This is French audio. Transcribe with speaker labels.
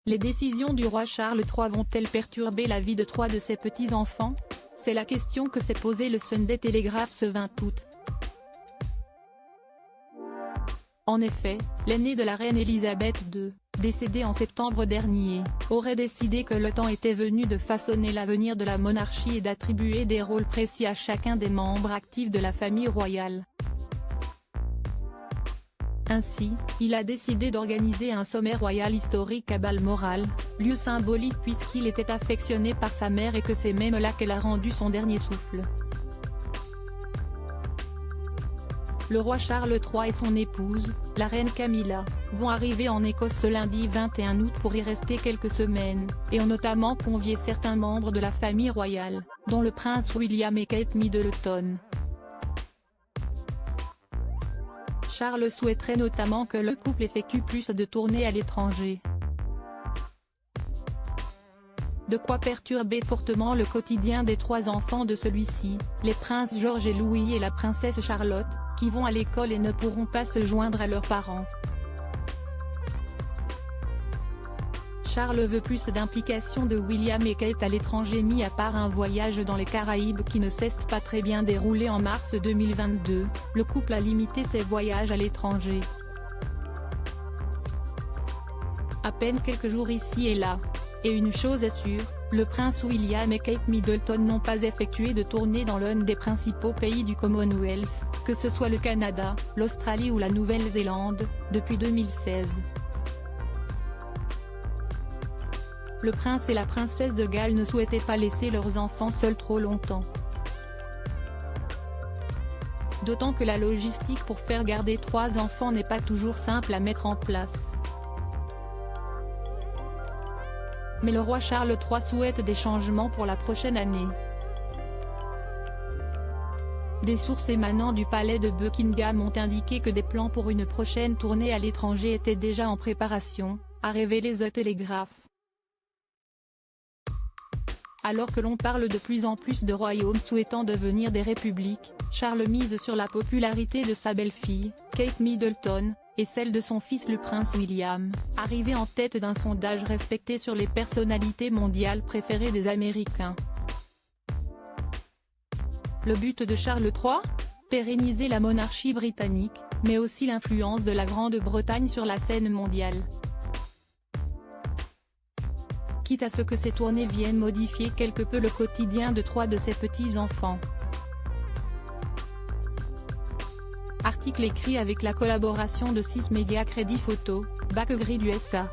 Speaker 1: Les décisions du roi Charles III vont-elles perturber la vie de 3 de ses petits-enfants? C'est la question que s'est posée le Sunday Telegraph ce 20 août. En effet, l'aîné de la reine Elisabeth II, décédée en septembre dernier, aurait décidé que le temps était venu de façonner l'avenir de la monarchie et d'attribuer des rôles précis à chacun des membres actifs de la famille royale. Ainsi, il a décidé d'organiser un sommet royal historique à Balmoral, lieu symbolique puisqu'il était affectionné par sa mère et que c'est même là qu'elle a rendu son dernier souffle. Le roi Charles III et son épouse, la reine Camilla, vont arriver en Écosse ce lundi 21 août pour y rester quelques semaines, et ont notamment convié certains membres de la famille royale, dont le prince William et Kate Middleton. Charles souhaiterait notamment que le couple effectue plus de tournées à l'étranger. De quoi perturber fortement le quotidien des 3 enfants de celui-ci, les princes George et Louis et la princesse Charlotte, qui vont à l'école et ne pourront pas se joindre à leurs parents. Charles veut plus d'implication de William et Kate à l'étranger, mis à part un voyage dans les Caraïbes qui ne s'est pas très bien déroulé en mars 2022, le couple a limité ses voyages à l'étranger. À peine quelques jours ici et là. Et une chose est sûre, le prince William et Kate Middleton n'ont pas effectué de tournée dans l'un des principaux pays du Commonwealth, que ce soit le Canada, l'Australie ou la Nouvelle-Zélande, depuis 2016. Le prince et la princesse de Galles ne souhaitaient pas laisser leurs enfants seuls trop longtemps. D'autant que la logistique pour faire garder 3 enfants n'est pas toujours simple à mettre en place. Mais le roi Charles III souhaite des changements pour la prochaine année. Des sources émanant du palais de Buckingham ont indiqué que des plans pour une prochaine tournée à l'étranger étaient déjà en préparation, a révélé The Telegraph. Alors que l'on parle de plus en plus de royaumes souhaitant devenir des républiques, Charles mise sur la popularité de sa belle-fille, Kate Middleton, et celle de son fils le prince William, arrivé en tête d'un sondage respecté sur les personnalités mondiales préférées des Américains. Le but de Charles III ? Pérenniser la monarchie britannique, mais aussi l'influence de la Grande-Bretagne sur la scène mondiale. Quitte à ce que ces tournées viennent modifier quelque peu le quotidien de 3 de ses petits-enfants. Article écrit avec la collaboration de 6 médias Crédit Photo, Backgrid USA.